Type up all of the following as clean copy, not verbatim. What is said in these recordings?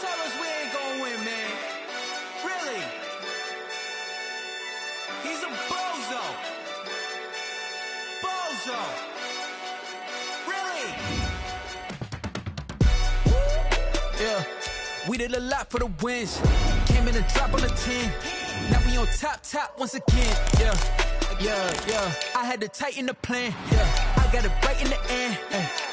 tell us we ain't gonna win, man. Really? He's a bozo. Bozo. Really? Yeah. We did a lot for the wins. Came in and dropped on the 10. Now we on top once again. Yeah. I had to tighten the plan. Yeah. I got it right in the end.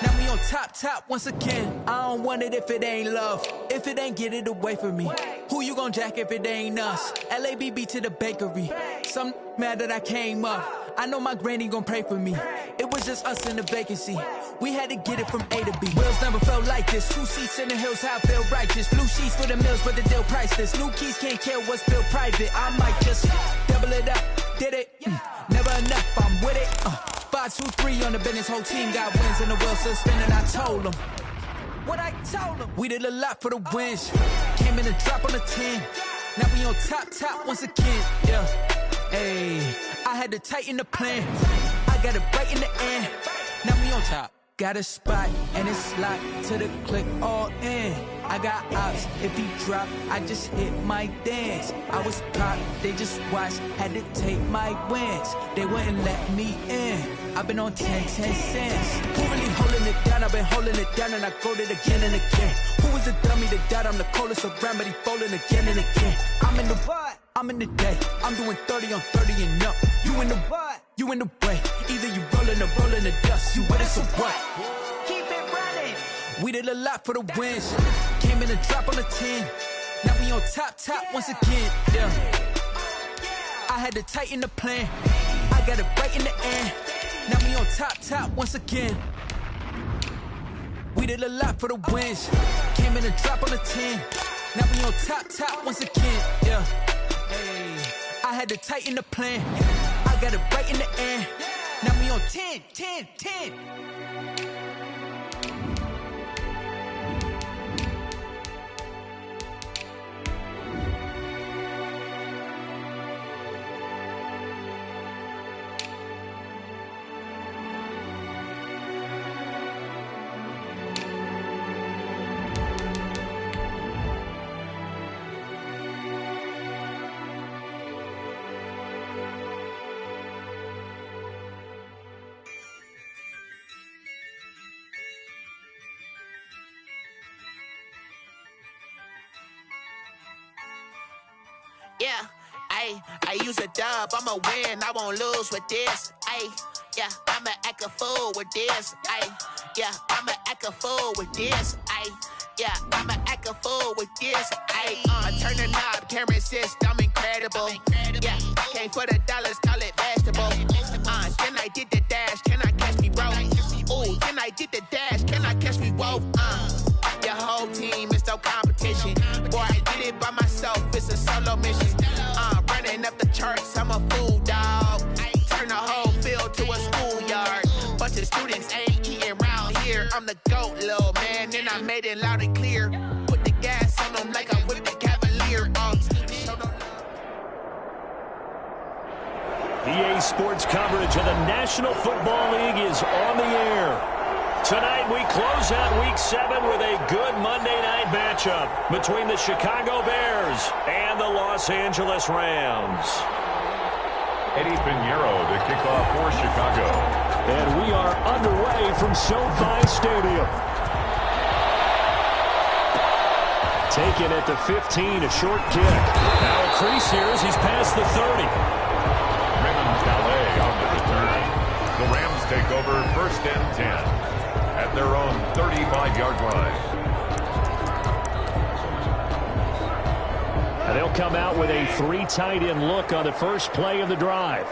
Now we on top once again. I don't want it if it ain't love. If it ain't, get it away from me. Who you gon' jack if it ain't us? LABB to the bakery. Some mad that I came up. I know my granny gon' pray for me. It was just us in the vacancy. We had to get it from A to B. Wheels never felt like this. 2 seats in the hills, how I feel righteous. Blue sheets for the mills, but the deal priceless. New keys can't care what's built private. I might just double it up. Did it? Never enough, I'm with it. 5, 2, 3 on the business. Whole team got wins and the wheels still spinning. I told them what I told them. We did a lot for the wins. Came in and dropped on the 10. Now we on top once again. Yeah. Hey, I had to tighten the plan. I got it right in the end. Now we on top. Got a spot and it's locked to the click all in. I got ops, if he drop, I just hit my dance. I was pop, they just watched, had to take my wins. They wouldn't let me in. I've been on 10 cents. Who really holding it down? I've been holding it down and I go it again and again. Who was the dummy that died? I'm the coldest around, but he folding again and again. I'm in the what? I'm in the day. I'm doing 30 on 30 and up. You in the what? You in the way. Either you rolling or rolling the dust. You with us or what? Keep it running. We did a lot for the wins. Came in and dropped on the 10. Now we on top once again. Yeah. I had to tighten the plan. I got it right in the end. Now we on top once again. We did a lot for the wins. Came in and dropped on the 10. Now we on top once again. Yeah. Hey, I had to tighten the plan. I got it right in the end. Now we on 10. Yeah, I use a dub, I'ma win, I won't lose with this. Yeah, I'ma act a fool with this. Yeah, I'ma act a fool with this. Yeah, I'ma act a fool with this. I turn the knob, camera assist, I'm incredible. Yeah, came for the dollars, call it vegetable. Then I did the dash, can I catch me, bro? Ooh, then I did the dash, can I catch me, whoa? Your whole team is no competition. Boy, I did it by myself, it's a solo mission. Running up the charts, I'm a fool, dog. Turn the whole field to a schoolyard. Bunch of students ain't eating round here. I'm the GOAT, little man, and I made it loud and clear. Put the gas on them like I whipped the Cavalier. EA Sports coverage of the National Football League is on the air. Tonight we close out Week 7 with a good Monday night matchup between the Chicago Bears and the Los Angeles Rams. Eddie Pinheiro to kick off for Chicago. And we are underway from SoFi Stadium. Taken at the 15, a short kick. Now a crease here as he's past the 30. Raymond Calais on the return. The Rams take over 1st and 10. At their own 35-yard line. And they'll come out with a 3 tight end look on the first play of the drive.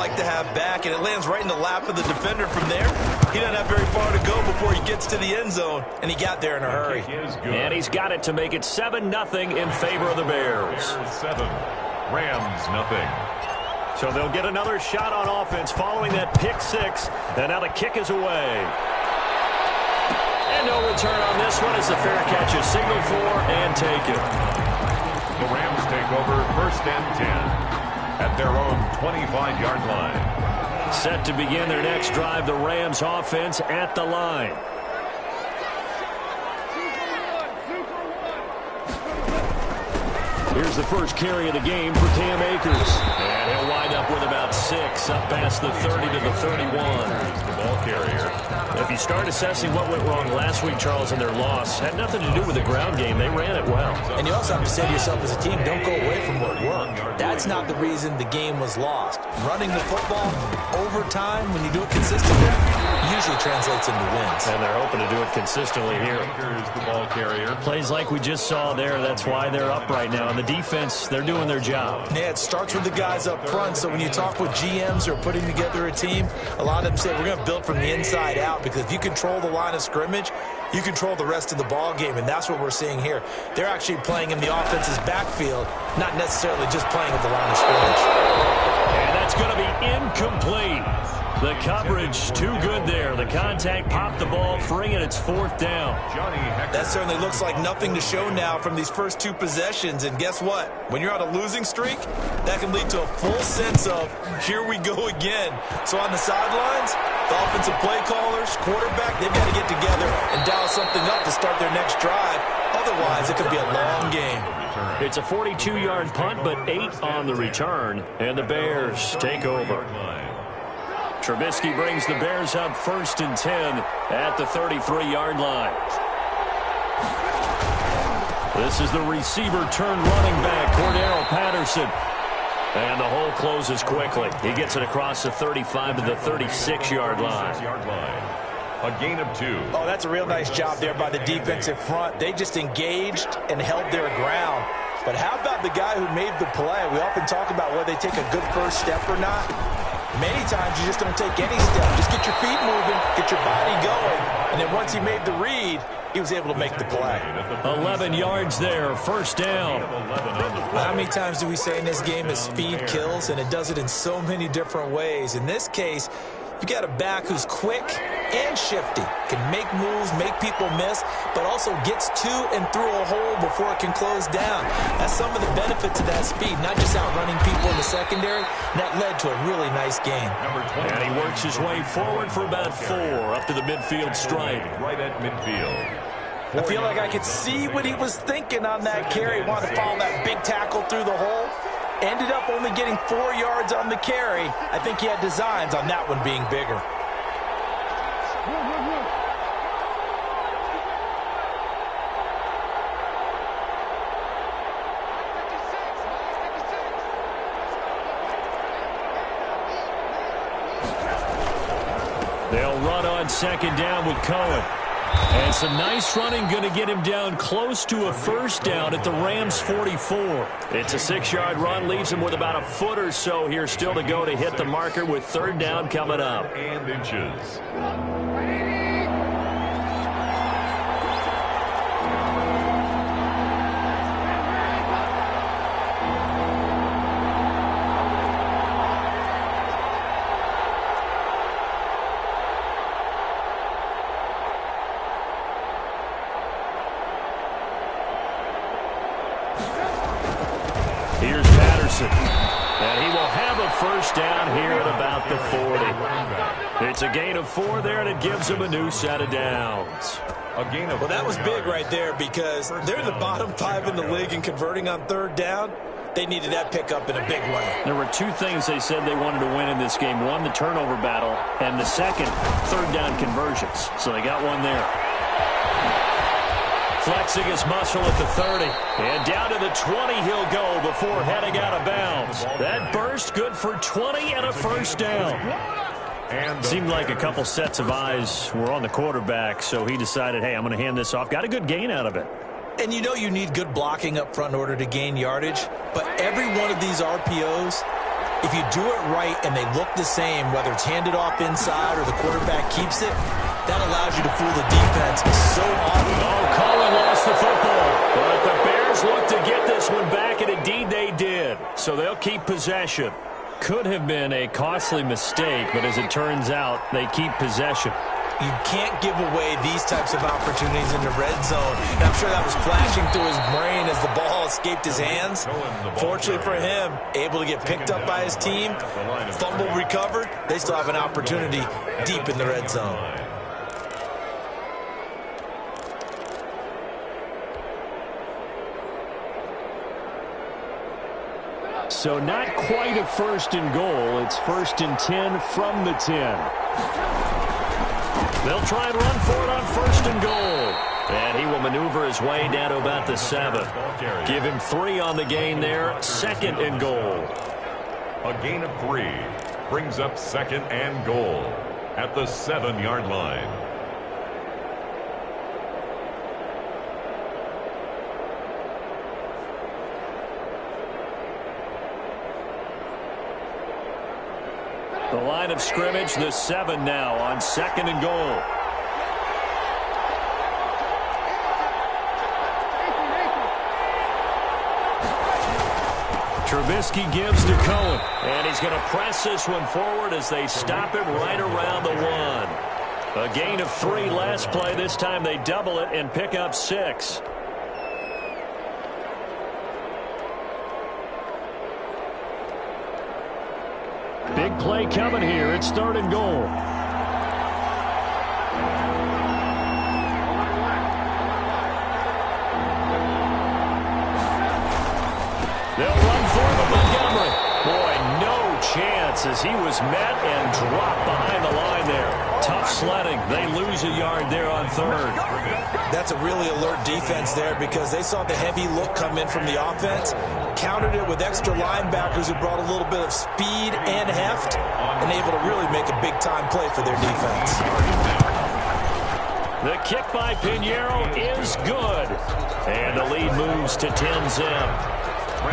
like to have back, and it lands right in the lap of the defender from there. He doesn't have very far to go before he gets to the end zone, and he got there in a hurry. And he's got it to make it 7-0 in favor of the Bears. 7, Rams nothing. So they'll get another shot on offense following that pick six, and now the kick is away. And no return on this one as the fair catch is signaled for and taken. The Rams take over 1st and 10 at their own 25-yard line. Set to begin their next drive, the Rams offense at the line. Here's the first carry of the game for Cam Akers. And he'll wind up with about 6, up past the 30 to the 31. Here's the ball carrier. If you start assessing what went wrong last week, Charles, in their loss, had nothing to do with the ground game. They ran it well. And you also have to say to yourself as a team, don't go away from what worked. That's not the reason the game was lost. Running the football over time, when you do it consistently, usually translates into wins. And they're hoping to do it consistently here. Here's the ball carrier. Plays like we just saw there, that's why they're up right now. And the defense, they're doing their job. Yeah, it starts with the guys up front. So when you talk with GMs who are putting together a team, a lot of them say we're going to build from the inside out, because if you control the line of scrimmage, you control the rest of the ball game, and that's what we're seeing here. They're actually playing in the offense's backfield, not necessarily just playing at the line of scrimmage. And that's going to be incomplete. The coverage too good there. The contact popped the ball free, and it's 4th down. That certainly looks like nothing to show now from these first 2 possessions. And guess what? When you're on a losing streak, that can lead to a full sense of, here we go again. So on the sidelines, the offensive play callers, quarterback, they've got to get together and dial something up to start their next drive. Otherwise, it could be a long game. It's a 42-yard punt, but 8 on the return, and the Bears take over. Trubisky brings the Bears up 1st and 10 at the 33-yard line. This is the receiver turned running back, Cordero Patterson. And the hole closes quickly. He gets it across the 35 to the 36-yard line. A gain of 2. Oh, that's a real nice job there by the defensive front. They just engaged and held their ground. But how about the guy who made the play? We often talk about whether they take a good first step or not. Many times you just don't take any step. Just get your feet moving, get your body going, and then once he made the read, he was able to make the play. 11 yards there, 1st down. How many times do we say in this game that speed kills, and it does it in so many different ways? In this case, you got a back who's quick and shifty, can make moves, make people miss, but also gets to and through a hole before it can close down. That's some of the benefits of that speed, not just outrunning people in the secondary. That led to a really nice game. And he works his way forward for about 4 up to the midfield stripe. Right at midfield. I feel like I could see what he was thinking on that carry. He wanted to follow that big tackle through the hole. Ended up only getting 4 yards on the carry. I think he had designs on that one being bigger. They'll run on 2nd down with Cohen. And some nice running, going to get him down close to a 1st down at the Rams 44. It's a 6-yard run, leaves him with about a foot or so here still to go to hit the marker with 3rd down coming up. And inches. Here's Patterson. And he will have a 1st down here at about the 40. It's a gain of 4 there, and it gives him a new set of downs. A gain of Well, that was big right there, because they're in the bottom 5 in the league in converting on 3rd down. They needed that pickup in a big way. There were 2 things they said they wanted to win in this game. One, the turnover battle, and the second, 3rd down conversions. So they got one there. Flexing his muscle at the 30. And down to the 20 he'll go before heading out of bounds. That burst good for 20 and a 1st down. Seemed like a couple sets of eyes were on the quarterback, so he decided, hey, I'm going to hand this off. Got a good gain out of it. And you know you need good blocking up front in order to gain yardage, but every one of these RPOs If you do it right and they look the same, whether it's handed off inside or the quarterback keeps it, that allows you to fool the defense so often. Oh, Colin lost the football. But the Bears look to get this one back, and indeed they did. So they'll keep possession. Could have been a costly mistake, but as it turns out, they keep possession. You can't give away these types of opportunities in the red zone. And I'm sure that was flashing through his brain as the ball escaped his hands. Fortunately for him, able to get picked up by his team, fumble recovered. They still have an opportunity deep in the red zone. So not quite a first and goal. It's 1st and 10 from the 10. They'll try and run for it on 1st and goal. And he will maneuver his way down to about the 7. Give him 3 on the gain there. 2nd and goal. A gain of 3 brings up 2nd and goal at the 7-yard line. The line of scrimmage, the 7 now on 2nd and goal. Trubisky gives to Cohen, and he's going to press this one forward as they stop him right around the 1. A gain of 3 last play. This time they double it and pick up 6. Big play coming here. It's 3rd and goal. They'll run for it, Montgomery. Boy, no chance as he was met and dropped behind the line there. Tough sledding. They lose a yard there on 3rd. That's a really alert defense there because they saw the heavy look come in from the offense, countered it with extra linebackers who brought a little bit of speed and heft, and able to really make a big-time play for their defense. The kick by Pinheiro is good. And the lead moves to 10-zip.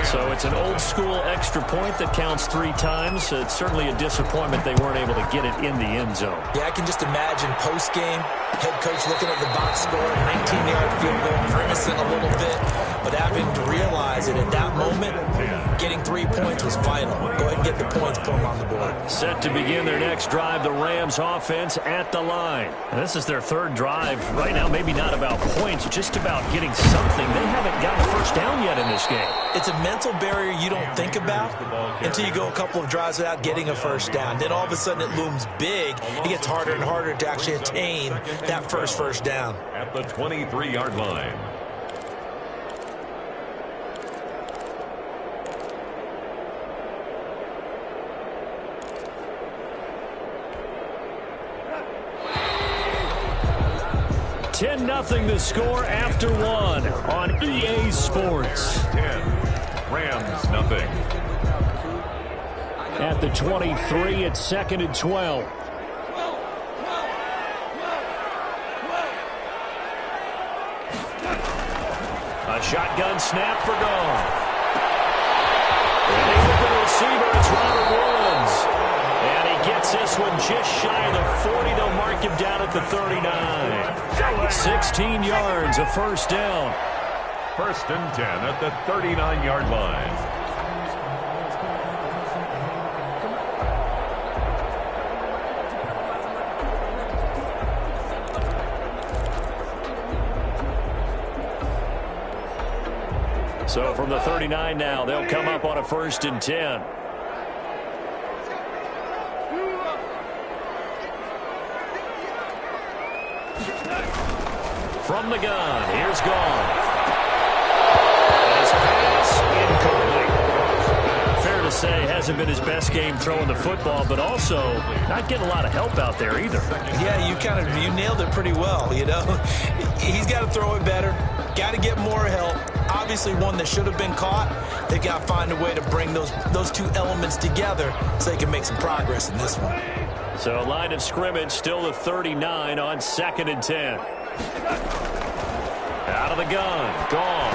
So it's an old-school extra point that counts 3 times. It's certainly a disappointment they weren't able to get it in the end zone. Yeah, I can just imagine post-game, head coach looking at the box score, 19-yard field goal, grimacing a little bit, but having to realize that at that moment, getting 3 points was vital. Go ahead and get the points, put them on the board. Set to begin their next drive, the Rams offense at the line. And this is their 3rd drive. Right now, maybe not about points, just about getting something. They haven't gotten a first down yet in this game. It's a mental barrier you don't think about until you go a couple of drives without getting a first down. Then all of a sudden it looms big. It gets harder and harder to actually attain that first down. At the 23-yard line. Nothing to score after 1 on EA Sports. 10. Rams nothing. At the 23, it's 2nd and 12. A shotgun snap for Gone. And they look at the receiver. It's Robert Woods. And he gets this one just shy of the 40. They'll mark him down at the 39. 16 yards, a first down. 1st and 10 at the 39-yard line. So from the 39 now, they'll come up on a 1st and 10. From the gun, here's Gone. And his pass incomplete. Fair to say, hasn't been his best game throwing the football, but also not getting a lot of help out there either. Yeah, you nailed it pretty well, you know. He's got to throw it better, got to get more help. Obviously one that should have been caught. They got to find a way to bring those 2 elements together so they can make some progress in this one. So line of scrimmage, still the 39 on 2nd and 10. Out of the gun, Gone.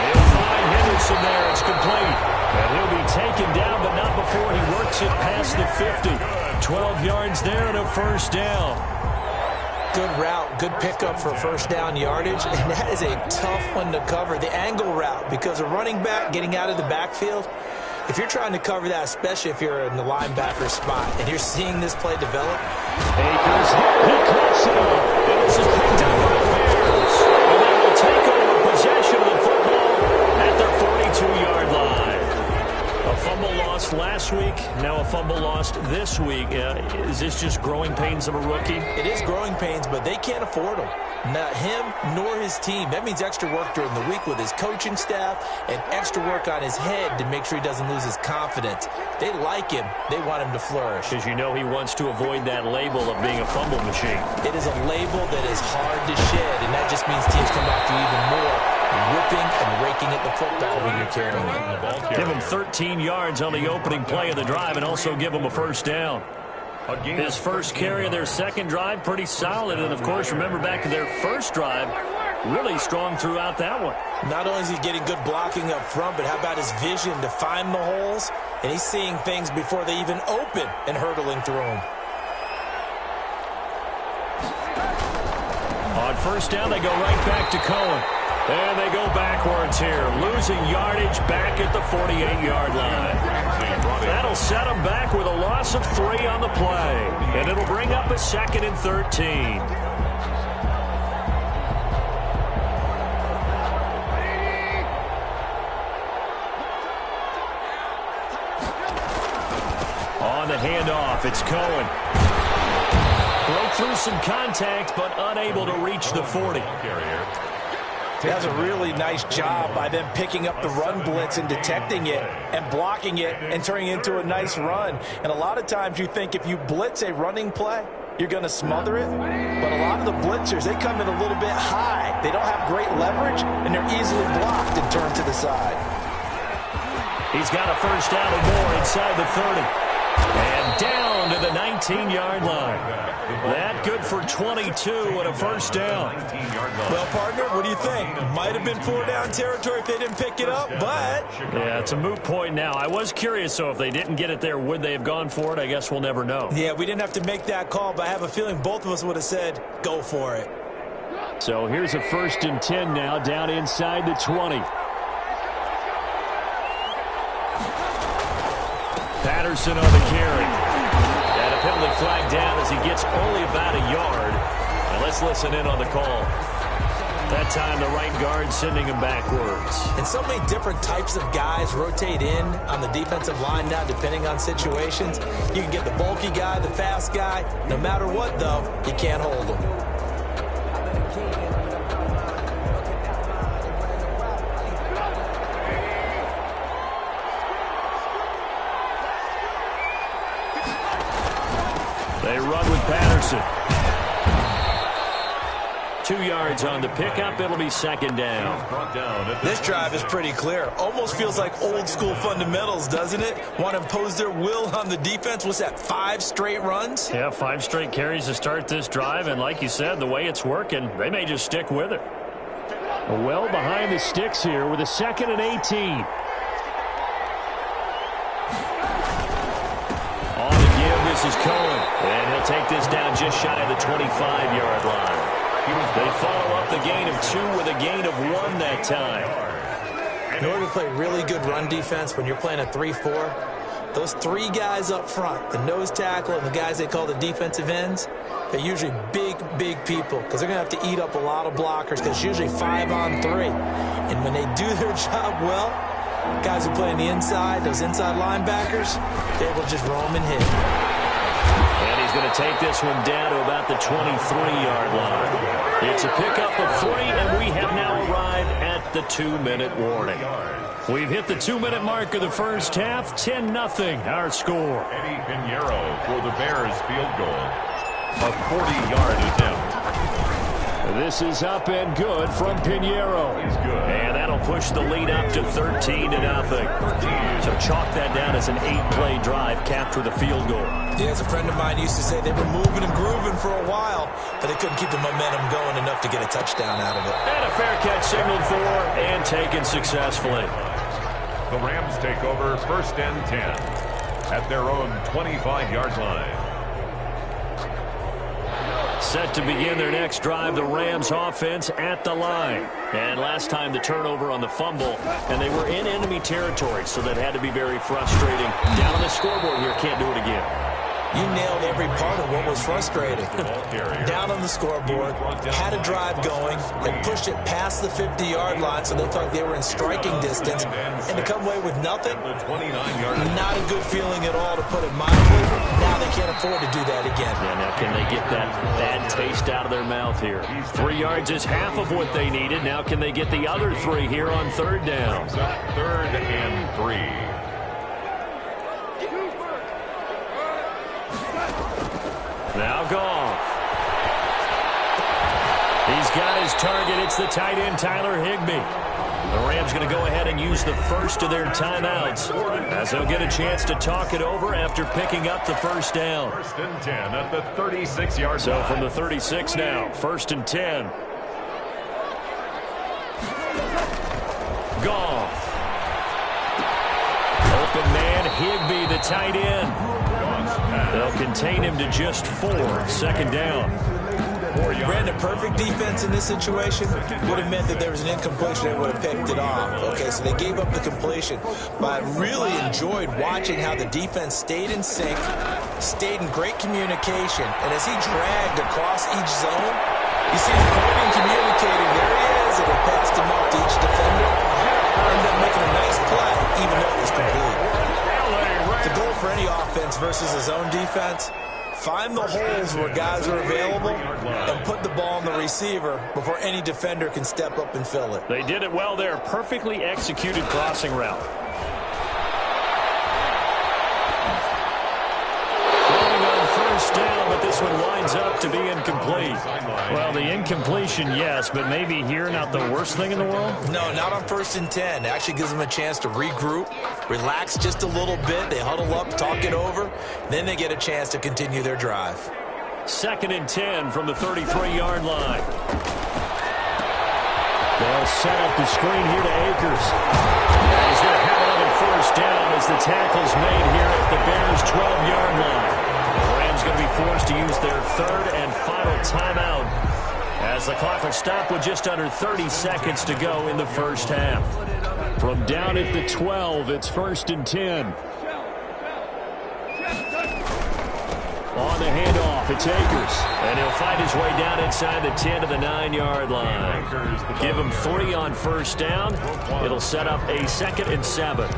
He'll find Henderson there. It's complete. And he'll be taken down, but not before he works it past the 50. 12 yards there and a first down. Good route, good pickup for first down yardage, and that is a tough one to cover, the angle route, because a running back getting out of the backfield, if you're trying to cover that, especially if you're in the linebacker spot, and you're seeing this play develop. Akers, he clips it up, and this is picked up by the Bears. And they will take over possession of the football at their 42-yard line. A fumble lost last week, now a fumble lost this week. Is this just growing pains of a rookie? It is growing pains, but they can't afford them. Not him nor his team. That means extra work during the week with his coaching staff and extra work on his head to make sure he doesn't lose his confidence. They like him. They want him to flourish. Because you know he wants to avoid that label of being a fumble machine. It is a label that is hard to shed, and that just means teams come after you even more, whipping and raking at the football when you're carrying it. Give him 13 yards on the opening play of the drive and also give him a first down. His first carry of their second drive, pretty solid. And, of course, remember back to their first drive, really strong throughout that one. Not only is he getting good blocking up front, but how about his vision to find the holes? And he's seeing things before they even open and hurdling through them. On first down, they go right back to Cohen. And they go backwards here, losing yardage back at the 48-yard line. That'll set them back with a loss of 3 on the play. And it'll bring up a 2nd and 13. On the handoff, it's Cohen. Broke through some contact, but unable to reach the 40. That's a really nice job by them picking up the run blitz and detecting it and blocking it and turning it into a nice run. And a lot of times you think if you blitz a running play, you're going to smother it. But a lot of the blitzers, they come in a little bit high. They don't have great leverage, and they're easily blocked and turned to the side. He's got a first down and more inside the 30. And down to the 19-yard line. That good for 22 and a first down. Well, partner, what do you think? Might have been 4-down territory if they didn't pick it up, but... Yeah, it's a moot point now. I was curious, so if they didn't get it there, would they have gone for it? I guess we'll never know. Yeah, we didn't have to make that call, but I have a feeling both of us would have said, go for it. So here's a 1st and 10 now, down inside the 20. Patterson on the carry. And a penalty flag down as he gets only about a yard. And let's listen in on the call. That time the right guard sending him backwards. And so many different types of guys rotate in on the defensive line now depending on situations. You can get the bulky guy, the fast guy. No matter what, though, you can't hold him. They run with Patterson. 2 yards on the pickup. It'll be 2nd down. This drive is pretty clear. Almost feels like old school fundamentals, doesn't it? Want to impose their will on the defense. What's that, 5 straight runs? Yeah, 5 straight carries to start this drive. And like you said, the way it's working, they may just stick with it. Well behind the sticks here with a 2nd and 18. This is Cohen, and he'll take this down just shy of the 25-yard line. They follow up the gain of 2 with a gain of 1 that time. In order to play really good run defense when you're playing a 3-4, those 3 guys up front, the nose tackle and the guys they call the defensive ends, they're usually big, big people because they're going to have to eat up a lot of blockers because it's usually 5 on 3. And when they do their job well, guys who play on the inside, those inside linebackers, they're able to just roam and hit. And he's going to take this one down to about the 23-yard line. It's a pickup of 3, and we have now arrived at the 2-minute warning. We've hit the 2-minute mark of the first half, 10-0 our score. Eddie Pinheiro for the Bears field goal. A 40-yard attempt. This is up and good from Pinheiro. And that'll push the lead up to 13-0. So chalk that down as an 8-play drive, capture the field goal. Yeah, as a friend of mine used to say, they were moving and grooving for a while, but they couldn't keep the momentum going enough to get a touchdown out of it. And a fair catch signaled for and taken successfully. The Rams take over 1st and 10 at their own 25-yard line. Set to begin their next drive, the Rams offense at the line. And last time the turnover on the fumble, and they were in enemy territory, so that had to be very frustrating. Down on the scoreboard here, can't do it again. You nailed every part of what was frustrating. Down on the scoreboard, had a drive going, and pushed it past the 50-yard line so they thought they were in striking distance, and to come away with nothing, not a good feeling at all, to put it mildly. Now they can't afford to do that again. Yeah, now can they get that bad taste out of their mouth here? 3 yards is half of what they needed. Now can they get the other 3 here on 3rd down? 3rd and 3. Now Goff. He's got his target. It's the tight end, Tyler Higbee. The Rams going to go ahead and use the first of their timeouts, as they'll get a chance to talk it over after picking up the 1st down. 1st and 10 at the 36-yard line. So from the 36 now, 1st and 10. Goff. Open man, Higbee, the tight end. They'll contain him to just 4. 2nd down. Brandon, perfect defense in this situation would have meant that there was an incompletion. They would have picked it off. Okay, so they gave up the completion. But I really enjoyed watching how the defense stayed in sync, stayed in great communication. And as he dragged across each zone, you see him pointing, communicating. There he is, and he passed him up to each defender. Ended up making a nice play, even though it was complete. The goal for any offense versus his own defense, find the holes where guys are available and put the ball on the receiver before any defender can step up and fill it. They did it well there. Perfectly executed crossing route. Throwing on 1st down, but this one winds up to be incomplete. Well, the incompletion, yes, but maybe here not the worst thing in the world? No, not on 1st and 10. It actually gives them a chance to regroup, relax just a little bit. They huddle up, talk it over. Then they get a chance to continue their drive. 2nd and 10 from the 33-yard line. They'll set up the screen here to Akers. And he's going to have another 1st down as the tackle's made here at the Bears' 12-yard line. The Rams going to be forced to use their 3rd and final timeout, as the clock will stop with just under 30 seconds to go in the 1st half. From down at the 12, it's 1st and 10. On the handoff, it's Akers. And he'll find his way down inside the 10 to the 9-yard line. Give him 3 on 1st down. It'll set up a 2nd and 7.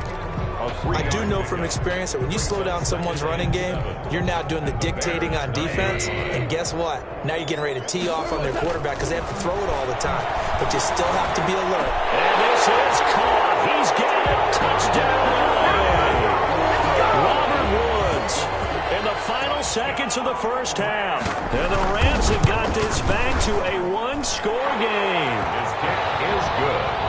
I do know from experience that when you slow down someone's running game, you're now doing the dictating on defense. And guess what? Now you're getting ready to tee off on their quarterback because they have to throw it all the time. But you still have to be alert. And this is caught. He's got it. Touchdown. Robert Woods in the final seconds of the 1st half. And the Rams have got this back to a 1-score game. His kick is good.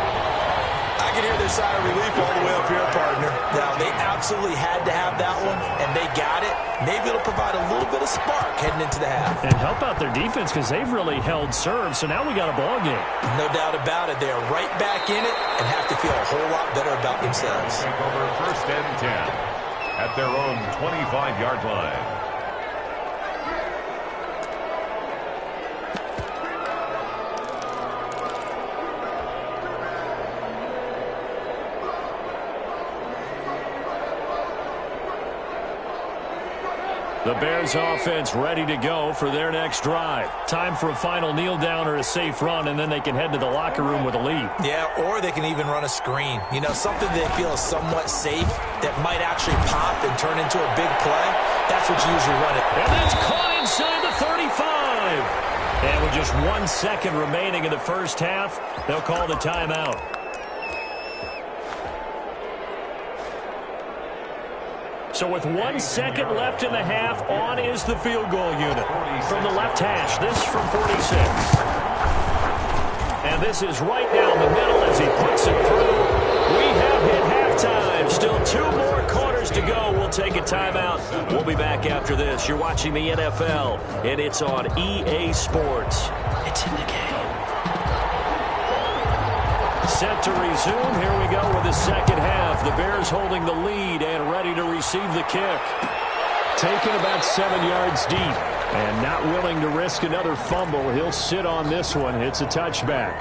I can hear their sigh of relief all the way up here, partner. Now, they absolutely had to have that one, and they got it. Maybe it'll provide a little bit of spark heading into the half. And help out their defense because they've really held serve, so now we got a ball game. No doubt about it. They are right back in it and have to feel a whole lot better about themselves. Take over 1st and 10 at their own 25-yard line. The Bears offense ready to go for their next drive. Time for a final kneel down or a safe run, and then they can head to the locker room with a lead. Yeah, or they can even run a screen. You know, something they feel is somewhat safe that might actually pop and turn into a big play. That's what you usually run it. And that's caught inside the 35. And with just 1 second remaining in the 1st half, they'll call the timeout. So with 1 second left in the half, on is the field goal unit. From the left hash, this from 46. And this is right down the middle as he puts it through. We have hit halftime. Still 2 more quarters to go. We'll take a timeout. We'll be back after this. You're watching the NFL, and it's on EA Sports. It's in the game. set to resume. Here we go with the second half. The Bears holding the lead and ready to receive the kick. Taken about 7 yards deep and not willing to risk another fumble. He'll sit on this one. It's a touchback.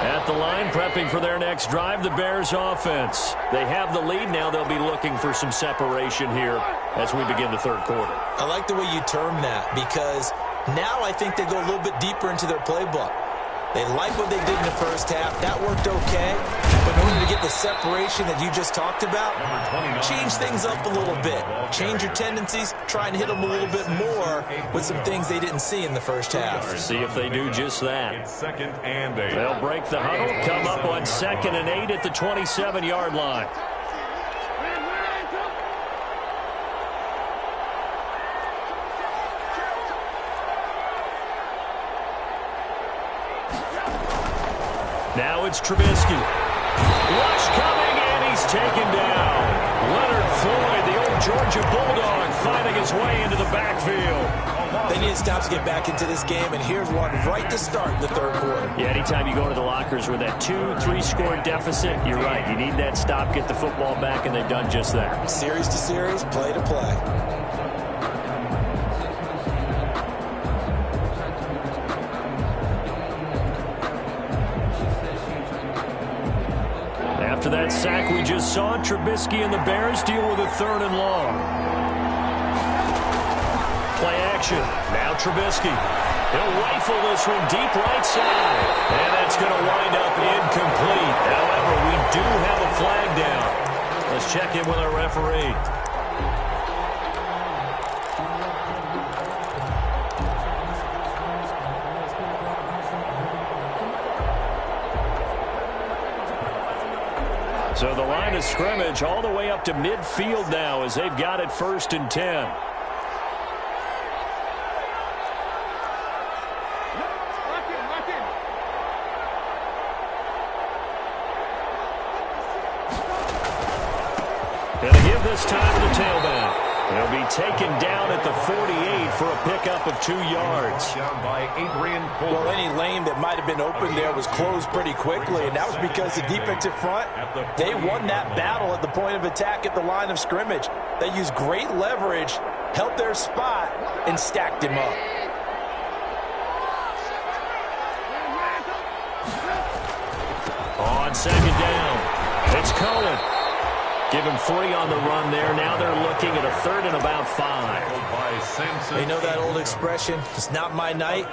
At the line, prepping for their next drive, the Bears offense. They have the lead. Now they'll be looking for some separation here as we begin the third quarter. I like the way you term that, because now I think they go a little bit deeper into their playbook. They like what they did in the first half. That worked okay. But in order to get the separation that you just talked about, change things up a little bit. Change your tendencies. Try and hit them a little bit more with some things they didn't see in the first half. See if they do just that. It's 2nd and 8. They'll break the huddle, come up on 2nd and 8 at the 27-yard line. Now it's Trubisky. Rush coming, and he's taken down. Leonard Floyd, the old Georgia Bulldog, finding his way into the backfield. They need to stop to get back into this game, and here's one right to start the third quarter. Yeah, anytime you go to the lockers with that 2-3 score deficit, you're right. You need that stop, get the football back, and they've done just that. Series to series, play to play. After that sack we just saw, Trubisky and the Bears deal with a 3rd and long. Play action. Now Trubisky. He'll rifle this one deep right side. And that's going to wind up incomplete. However, we do have a flag down. Let's check in with our referee. So the line of scrimmage all the way up to midfield now as they've got it 1st and 10. And they give this time to the tailback. He'll be taken down at the 48 for a pickup of 2 yards. Well, any lane that might have been open there was closed pretty quickly, and that was because the defensive front, they won that battle at the point of attack at the line of scrimmage. They used great leverage, held their spot, and stacked him up. On 2nd down, it's Cohen. Give him 3 on the run there. Now they're looking at a 3rd and about 5. You know that old expression, it's not my night?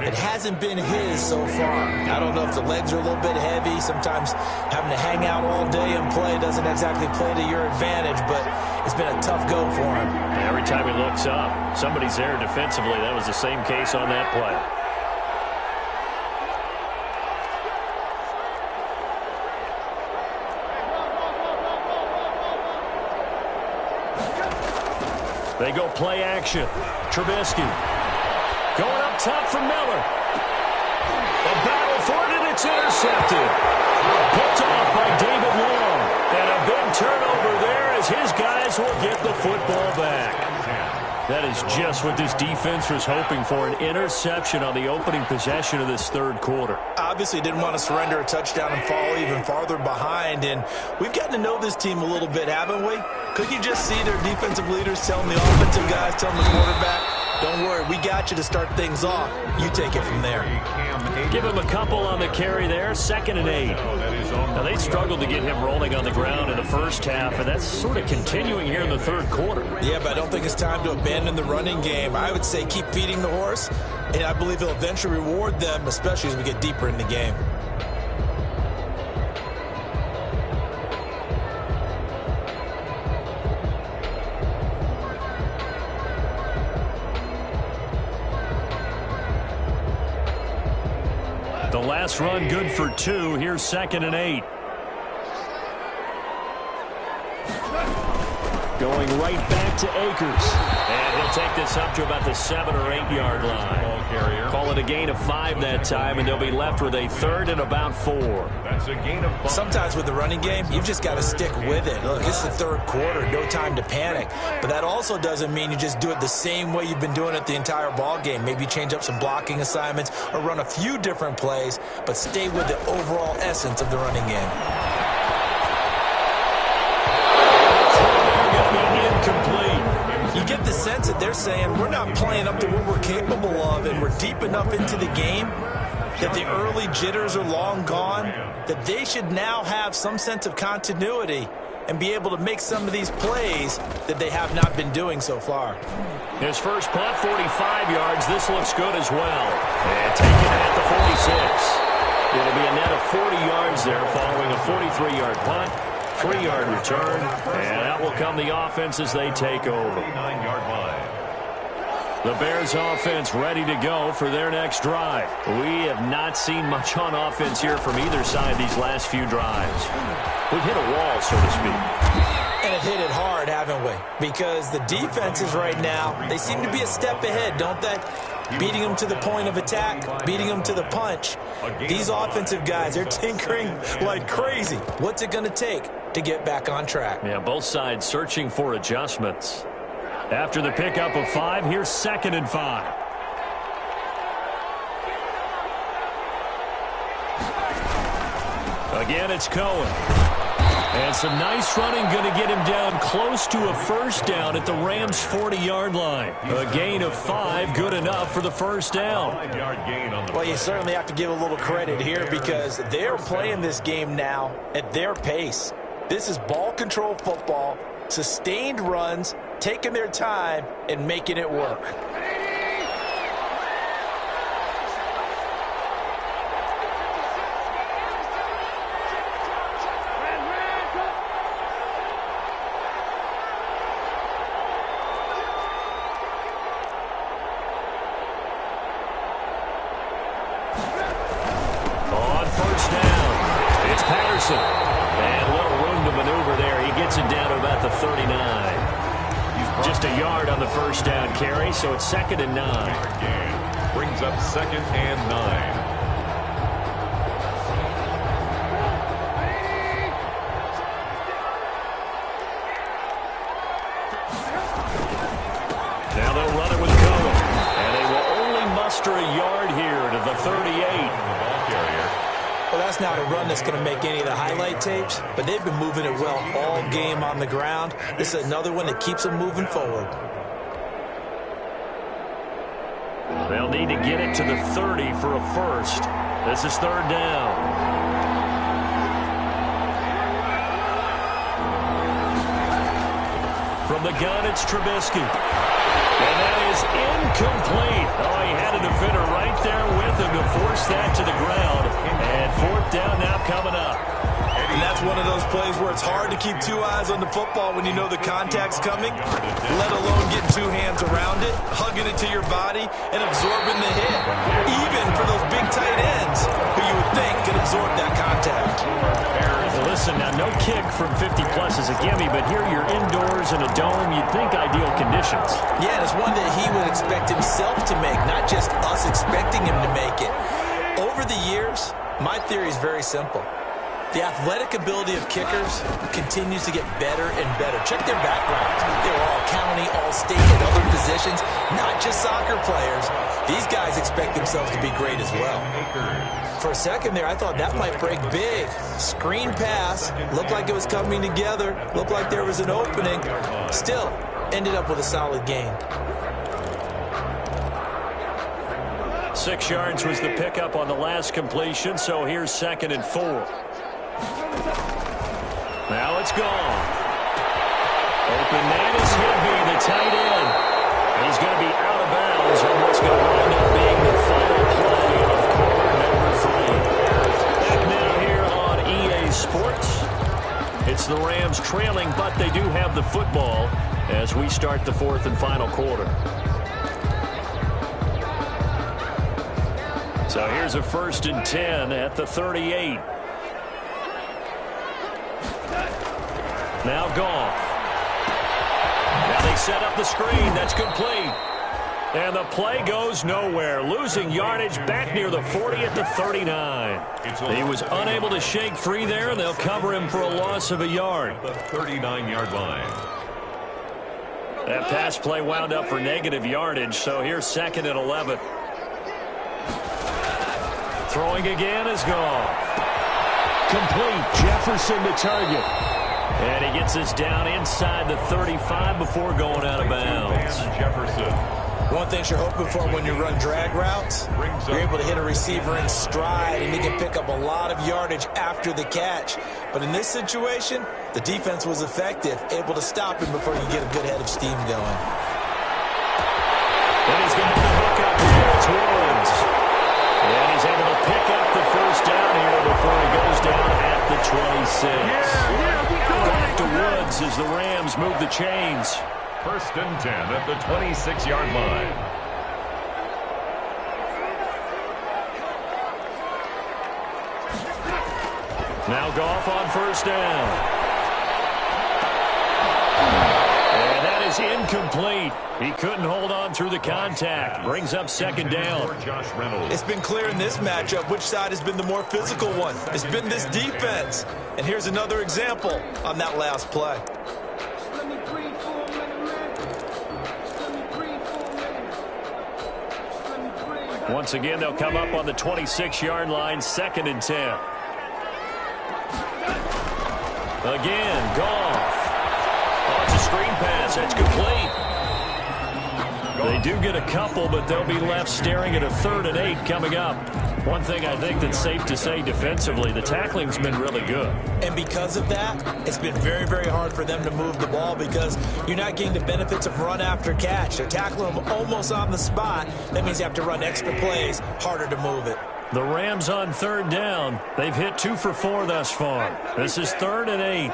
It hasn't been his so far. I don't know if the legs are a little bit heavy. Sometimes having to hang out all day and play doesn't exactly play to your advantage, but it's been a tough go for him. Every time he looks up, somebody's there defensively. That was the same case on that play. They go play action. Trubisky going up top for Miller. A battle for it, and it's intercepted. Picked off by David Long. And a big turnover there as his guys will get the football back. That is just what this defense was hoping for, an interception on the opening possession of this third quarter. Obviously didn't want to surrender a touchdown and fall even farther behind, and we've gotten to know this team a little bit, haven't we? Could you just see their defensive leaders telling the offensive guys, telling the quarterback, don't worry, we got you to start things off. You take it from there. Give him a couple on the carry there, 2nd and 8. Now, they struggled to get him rolling on the ground in the first half, and that's sort of continuing here in the third quarter. Yeah, but I don't think it's time to abandon the running game. I would say keep feeding the horse, and I believe he'll eventually reward them, especially as we get deeper in the game. The last run good for 2. Here's 2nd and 8. Going right back to Akers. And he'll take this up to about the 7 or 8 yard line. Call it a gain of 5 that time, and they'll be left with a 3rd and about 4. That's a gain of 5. Sometimes with the running game, you've just got to stick with it. Look, it's the 3rd quarter, no time to panic. But that also doesn't mean you just do it the same way you've been doing it the entire ball game. Maybe change up some blocking assignments or run a few different plays, but stay with the overall essence of the running game. Incomplete. You get the sense that they're saying we're not playing up to what we're capable of, and we're deep enough into the game that the early jitters are long gone, that they should now have some sense of continuity and be able to make some of these plays that they have not been doing so far. His first punt, 45 yards. This looks good as well. And taken at the 46. It'll be a net of 40 yards there following a 43-yard punt, 3-yard return, and out will come the offense as they take over. 49-yard line. The Bears offense ready to go for their next drive. We have not seen much on offense here from either side these last few drives. We've hit a wall, so to speak. And have hit it hard, haven't we? Because the defenses right now, they seem to be a step ahead, don't they? Beating them to the point of attack, beating them to the punch. These offensive guys, they're tinkering like crazy. What's it going to take to get back on track? Yeah, both sides searching for adjustments. After the pickup of 5, here's 2nd and 5. Again, it's Cohen. And some nice running going to get him down close to a first down at the Rams' 40-yard line. A gain of 5, good enough for the first down. 5-yard gain on the Well, you certainly have to give a little credit here because they're playing this game now at their pace. This is ball control football, sustained runs, taking their time and making it work. On first down, it's Patterson. And a little room to maneuver there. He gets it down to about the 39. Just a yard on the first down carry, so it's 2nd and 9. Brings up 2nd and 9. Now they'll run it with Cohen. And they will only muster a yard here to the 38. Well, that's not a run that's going to make any of the highlight tapes, but they've been moving it well all game on the ground. This is another one that keeps them moving forward. They'll need to get it to the 30 for a first. This is 3rd down. From the gun, it's Trubisky. And that is incomplete. Oh, he had a defender right there with him to force that to the ground. And 4th down now coming up. And that's one of those plays where it's hard to keep 2 eyes on the football when you know the contact's coming, let alone getting 2 hands around it, hugging it to your body, and absorbing the hit. Even for those big tight ends who you would think could absorb that contact. Well, listen, now no kick from 50-plus is a gimme, but here you're indoors in a dome. You'd think ideal conditions. Yeah, and it's one that he would expect himself to make, not just us expecting him to make it. Over the years, my theory is very simple. The athletic ability of kickers continues to get better and better. Check their backgrounds. They were all county, all state, and other positions, not just soccer players. These guys expect themselves to be great as well. For a second there, I thought that might break big. Screen pass, looked like it was coming together, looked like there was an opening. Still, ended up with a solid gain. 6 yards was the pickup on the last completion, so here's 2nd and 4. Now it's gone. Open man is Higby, the tight end. He's going to be out of bounds on what's going to wind up being the final play of quarter number 3. Back now here on EA Sports. It's the Rams trailing, but they do have the football as we start the 4th and final quarter. So here's a 1st and 10 at the 38. Now Goff. They set up the screen. That's complete. And the play goes nowhere, losing yardage back near the 40 at the 39. He was unable to shake free there, and they'll cover him for a loss of a yard. The 39-yard line. That pass play wound up for negative yardage, so here's 2nd and 11. Throwing again is gone. Complete. Jefferson to target. And he gets us down inside the 35 before going out of bounds. Jefferson. One thing you're hoping for when you run drag routes, you're able to hit a receiver in stride, and he can pick up a lot of yardage after the catch. But in this situation, the defense was effective, able to stop him before you get a good head of steam going. And he's going to hook up here. It's Woods. And he's able to pick up the first down here before he goes down at the 26. Back to Woods as the Rams move the chains. 1st and 10 at the 26-yard line. Now Goff on 1st down. And that is incomplete. He couldn't hold on through the contact. Brings up 2nd down. It's been clear in this matchup which side has been the more physical one. It's been this defense. And here's another example on that last play. Once again, they'll come up on the 26-yard line, 2nd and 10. Again, Goff. Launch a screen pass. That's complete. They do get a couple, but they'll be left staring at a 3rd and 8 coming up. One thing I think that's safe to say defensively, the tackling's been really good. And because of that, it's been very, very hard for them to move the ball because you're not getting the benefits of run after catch. They're tackling them almost on the spot. That means you have to run extra plays, harder to move it. The Rams on 3rd down. They've hit 2 for 4 thus far. This is 3rd and 8.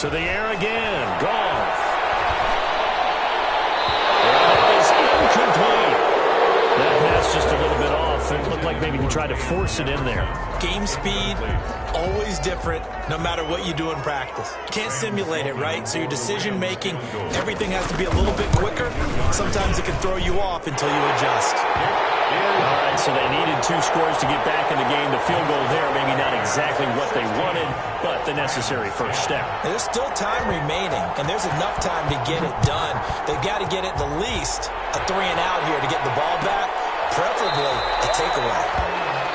To the air again. Goff. That is incomplete. That pass just a little bit off. It looked like maybe he tried to force it in there. Game speed, always different, no matter what you do in practice. You can't simulate it, right? So your decision-making, everything has to be a little bit quicker. Sometimes it can throw you off until you adjust. All right, so they needed 2 scores to get back in the game. The field goal there, maybe not exactly what they wanted, but the necessary first step. There's still time remaining, and there's enough time to get it done. They've got to get at the least a 3 and out here to get the ball back, preferably a takeaway.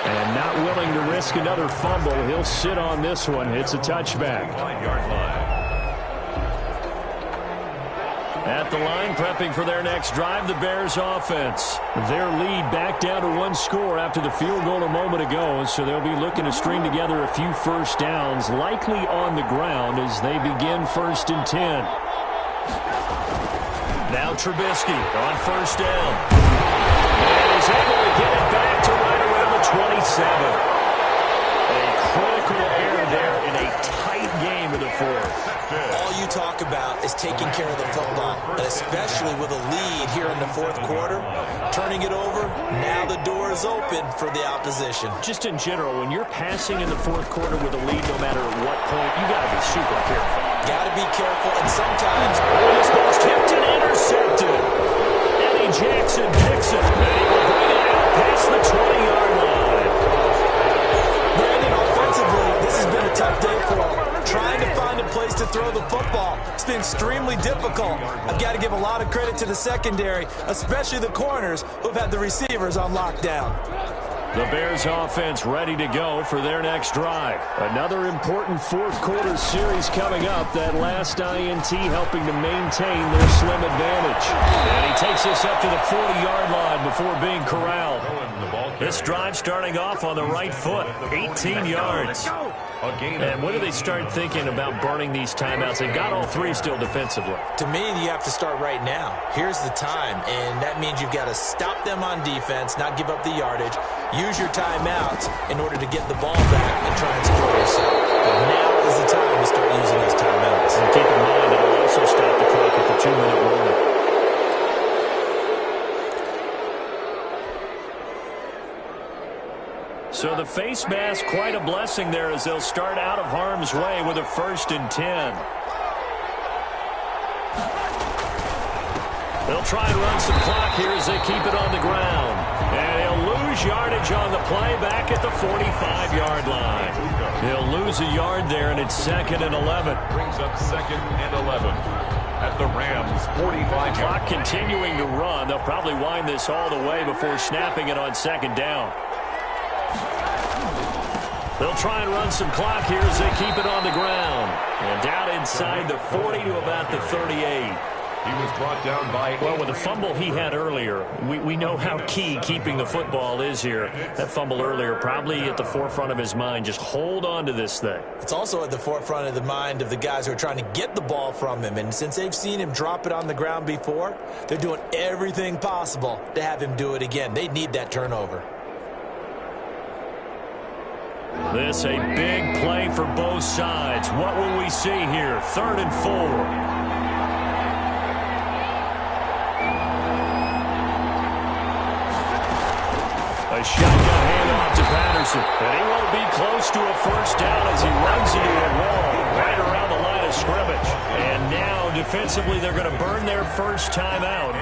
And not willing to risk another fumble. He'll sit on this one. It's a touchback. 9-yard line. At the line, prepping for their next drive, the Bears offense. Their lead back down to 1 score after the field goal a moment ago, so they'll be looking to string together a few first downs, likely on the ground as they begin 1st and 10. Now Trubisky on 1st down. And he's able to get it back to right around the 27. A critical error there in a tight game in the 4th. All you talk about is taking care of the football, and especially with a lead here in the 4th quarter. Turning it over, now the door is open for the opposition. Just in general, when you're passing in the 4th quarter with a lead, no matter at what point, you got to be super careful. Got to be careful, and sometimes this ball's tipped and intercepted. Eddie Jackson picks it, and he will bring it out past the 20-yard line. Brandon, offensively, this has been a tough day for him. Trying to find a place to throw the football. It's been extremely difficult. I've got to give a lot of credit to the secondary, especially the corners who've had the receivers on lockdown. The Bears offense ready to go for their next drive. Another important 4th quarter series coming up. That last INT helping to maintain their slim advantage. And he takes us up to the 40-yard line before being corralled. This drive starting off on the right foot, 18 yards. And when do they start thinking about burning these timeouts? They've got all 3 still defensively. To me, you have to start right now. Here's the time, and that means you've got to stop them on defense, not give up the yardage, use your timeouts in order to get the ball back and try and score yourself. But now is the time to start using those timeouts. And keep in mind, it'll also stop the clock at the 2-minute warning. So the face mask, quite a blessing there as they'll start out of harm's way with a 1st and 10. They'll try and run some clock here as they keep it on the ground. And he'll lose yardage on the play back at the 45-yard line. He'll lose a yard there, and it's 2nd and 11. Brings up 2nd and 11 at the Rams' 45-yard line. Clock continuing to run. They'll probably wind this all the way before snapping it on 2nd down. They'll try and run some clock here as they keep it on the ground. And down inside the 40 to about the 38. He was brought down by... Well, with the fumble he had earlier, we know how key keeping the football is here. That fumble earlier probably at the forefront of his mind. Just hold on to this thing. It's also at the forefront of the mind of the guys who are trying to get the ball from him. And since they've seen him drop it on the ground before, they're doing everything possible to have him do it again. They need that turnover. This a big play for both sides. What will we see here? 3rd and 4. A shotgun handoff to Patterson. And he won't be close to a first down as he runs into a wall right around the line of scrimmage. And now, defensively, they're going to burn their first time out.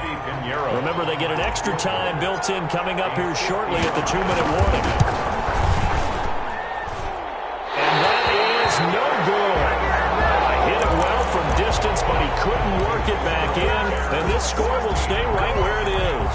Remember, they get an extra time built in coming up here shortly at the 2-minute warning. And that is no good. Hit it well from distance, but he couldn't work it back in. And this score will stay right where it is.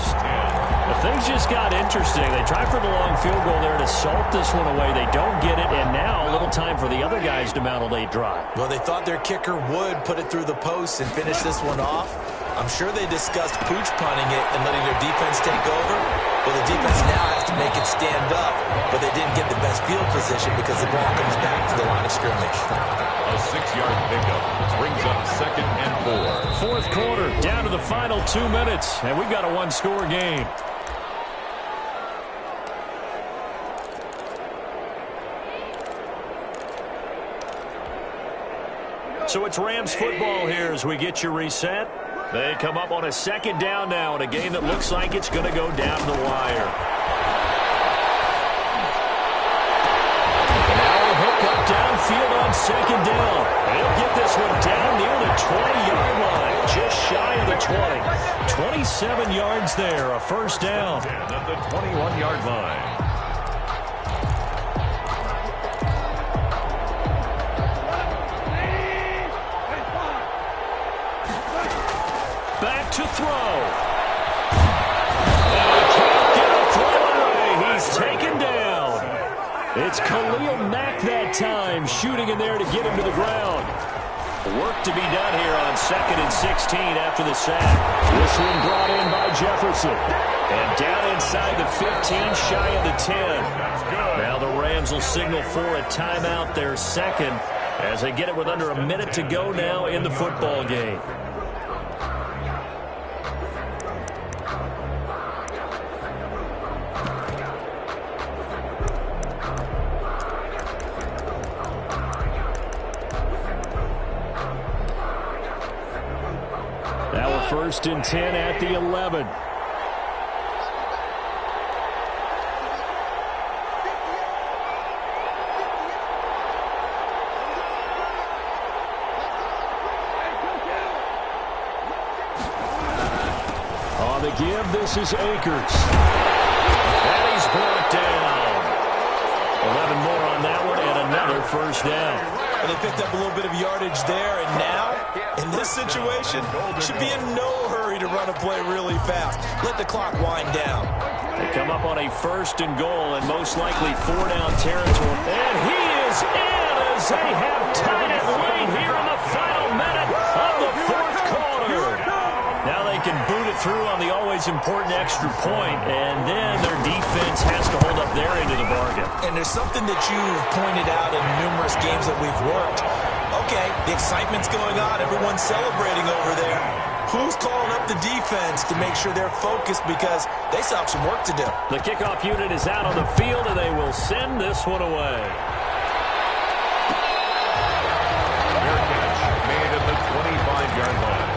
Things just got interesting. They tried for the long field goal there to salt this one away. They don't get it, and now a little time for the other guys to mount a late drive. Well, they thought their kicker would put it through the post and finish this one off. I'm sure they discussed pooch punting it and letting their defense take over. Well, the defense now has to make it stand up, but they didn't get the best field position because the ball comes back to the line of scrimmage. A 6-yard pickup brings up 2nd and 4. 4th quarter, down to the final 2 minutes, and we've got a one-score game. So it's Rams football here as we get you reset. They come up on a 2nd down now in a game that looks like it's going to go down the wire. Now a hook up downfield on 2nd down. They'll get this one down near the 20-yard line, just shy of the 20. 27 yards there, a first down. At the 21-yard line. To throw. And he can't get a throw away. He's taken down. It's Khalil Mack that time, shooting in there to get him to the ground. Work to be done here on 2nd and 16 after the sack. This one brought in by Jefferson. And down inside the 15, shy of the 10. Now the Rams will signal for a timeout, their 2nd, as they get it with under a minute to go now in the football game. Now a 1st and 10 at the 11. On the give, this is Akers. And he's brought down. 11 more on that one and another first down. And they picked up a little bit of yardage there, and now, in this situation, should be in no hurry to run a play really fast. Let the clock wind down. They come up on a 1st and goal and most likely 4-down territory. And he is in as they have tied it late here in the final minute of the 4th quarter. Now they can boot it through on the always important extra point, and then their defense has to hold up their end of the bargain. And there's something that you've pointed out in numerous games that we've worked. Okay, the excitement's going on. Everyone's celebrating over there. Who's calling up the defense to make sure they're focused because they still have some work to do? The kickoff unit is out on the field, and they will send this one away. Fair catch made at the 25-yard line.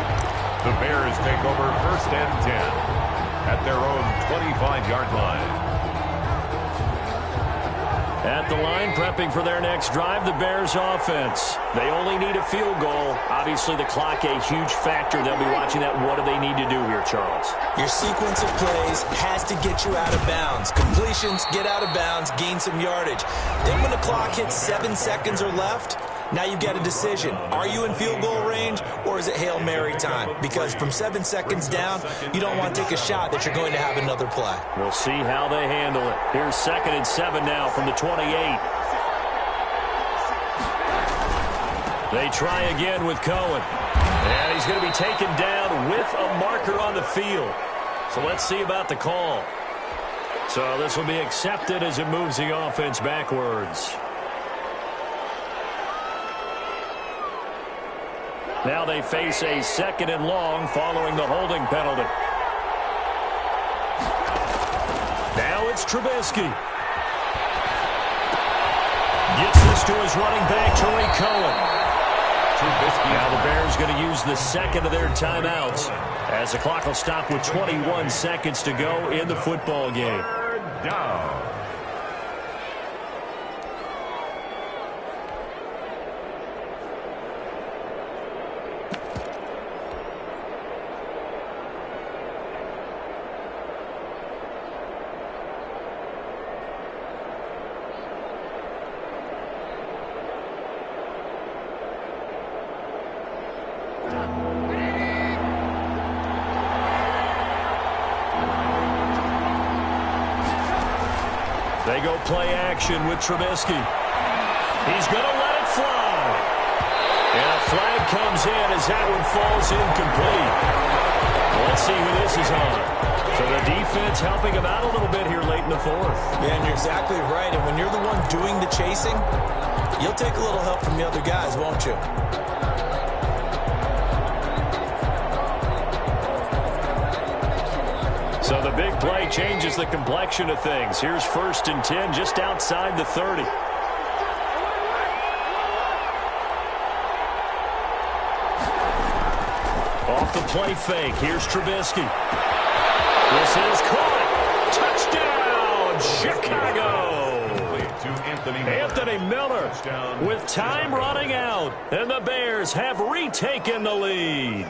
The Bears take over 1st and 10 at their own 25-yard line. At the line, prepping for their next drive, the Bears offense. They only need a field goal. Obviously, the clock a huge factor. They'll be watching that. What do they need to do here, Charles? Your sequence of plays has to get you out of bounds. Completions, get out of bounds, gain some yardage. Then when the clock hits 7 seconds or left, now you've got a decision. Are you in field goal range, or is it Hail Mary time? Because from 7 seconds down, you don't want to take a shot that you're going to have another play. We'll see how they handle it. Here's 2nd and 7 now from the 28. They try again with Cohen. And he's going to be taken down with a marker on the field. So let's see about the call. So this will be accepted as it moves the offense backwards. Now they face a 2nd and long following the holding penalty. Now it's Trubisky. Gets this to his running back, Tariq Cohen. Now the Bears going to use the 2nd of their timeouts as the clock will stop with 21 seconds to go in the football game. Down. They go play action with Trubisky. He's going to let it fly. And a flag comes in as that one falls incomplete. Let's see who this is on. So the defense helping him out a little bit here late in the 4th. Yeah, and you're exactly right. And when you're the one doing the chasing, you'll take a little help from the other guys, won't you? So the big play changes the complexion of things. Here's 1st and 10 just outside the 30. Off the play fake. Here's Trubisky. This is caught. Touchdown, Chicago. Anthony Miller with time running out. And the Bears have retaken the lead.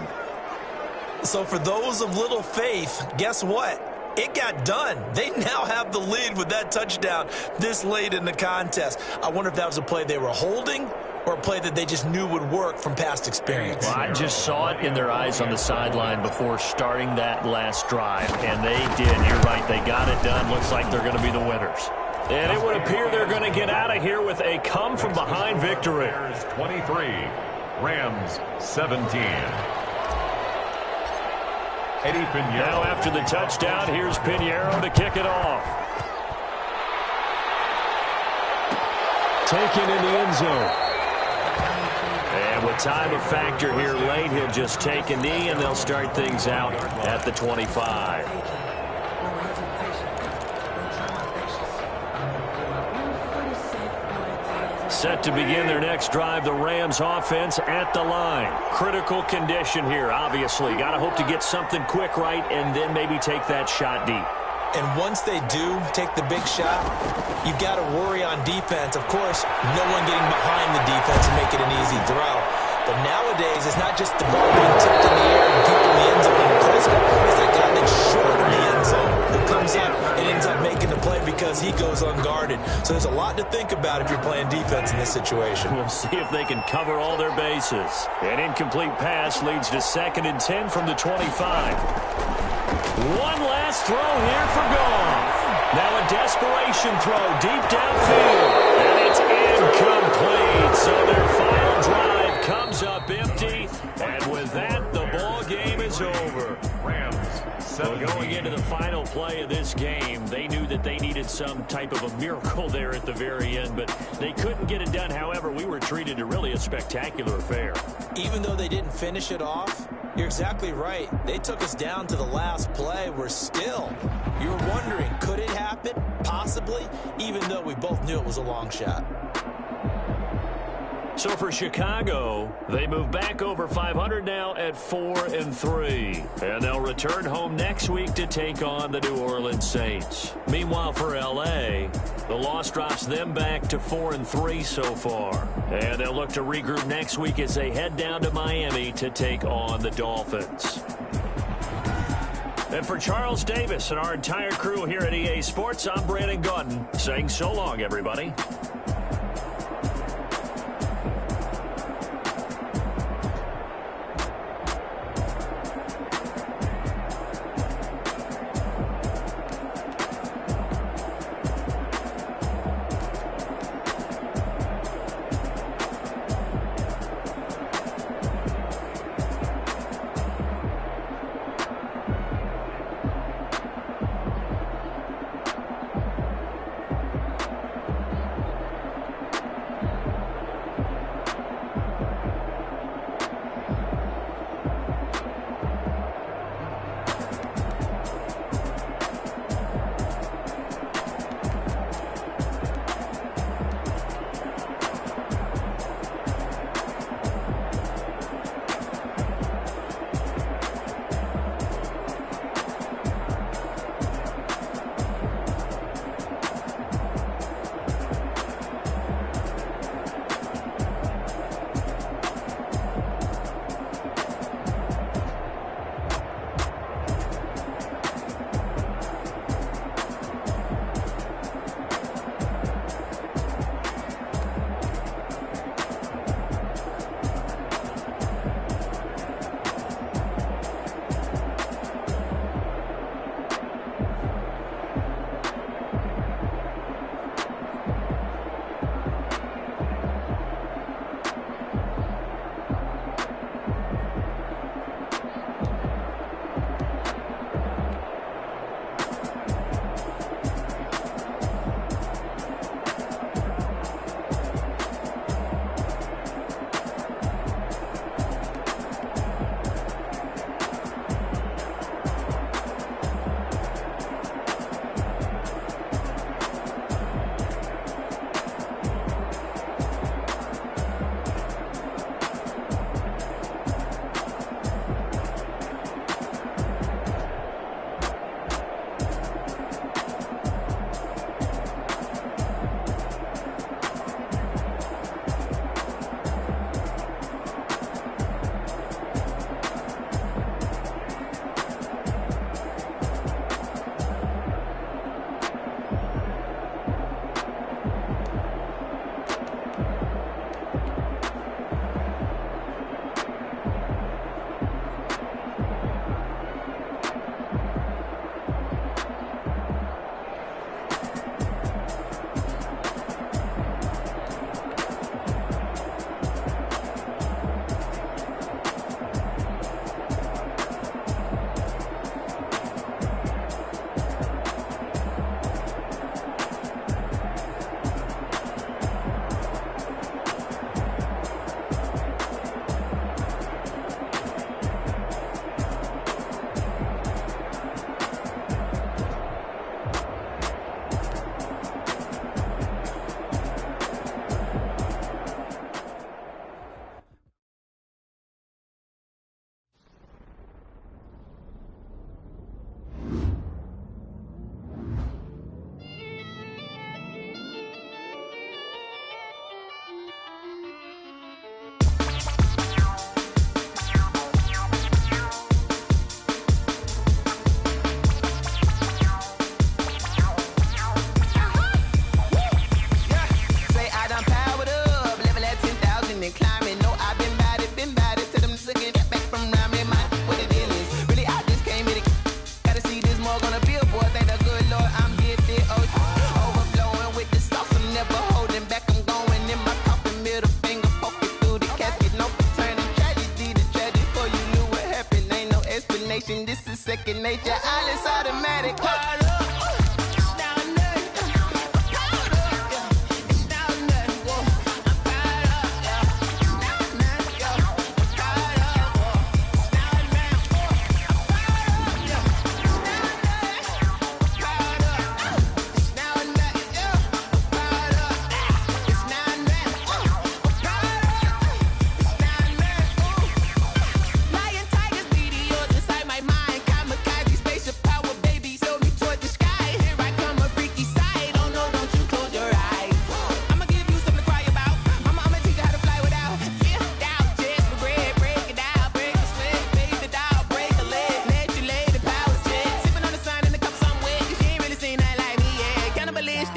So for those of little faith, guess what? It got done. They now have the lead with that touchdown this late in the contest. I wonder if that was a play they were holding or a play that they just knew would work from past experience. Well, I just saw it in their eyes on the sideline before starting that last drive, and they did. You're right. They got it done. Looks like they're going to be the winners. And it would appear they're going to get out of here with a come-from-behind victory. 23, Rams 17. Now after the touchdown, here's Pinheiro to kick it off. Taken in the end zone. And with time a factor here late, he'll just take a knee, and they'll start things out at the 25. Set to begin their next drive, the Rams offense at the line. Critical condition here, obviously. Got to hope to get something quick right and then maybe take that shot deep. And once they do take the big shot, you've got to worry on defense. Of course, no one getting behind the defense and make it an easy throw. But nowadays, it's not just the ball being tipped in the air and deep in the end zone and closer. It's that guy that's short of the end zone who comes up and ends up making the play because he goes unguarded. So there's a lot to think about if you're playing defense in this situation. We'll see if they can cover all their bases. An incomplete pass leads to 2nd and 10 from the 25. One last throw here for Goff. Now a desperation throw deep downfield. And it's incomplete. So their final drive comes up empty. And with that, the ball game is over. So going into the final play of this game, they knew that they needed some type of a miracle there at the very end, but they couldn't get it done. However, we were treated to really a spectacular affair. Even though they didn't finish it off, you're exactly right. They took us down to the last play. We're still, you were wondering, could it happen? Possibly, even though we both knew it was a long shot. So for Chicago, they move back over 500 now at 4-3. And they'll return home next week to take on the New Orleans Saints. Meanwhile, for L.A., the loss drops them back to 4-3 so far. And they'll look to regroup next week as they head down to Miami to take on the Dolphins. And for Charles Davis and our entire crew here at EA Sports, I'm Brandon Gaudin saying so long, everybody. second nature. All is automatic.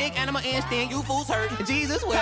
big animal instinct, you fools hurt. Jesus will.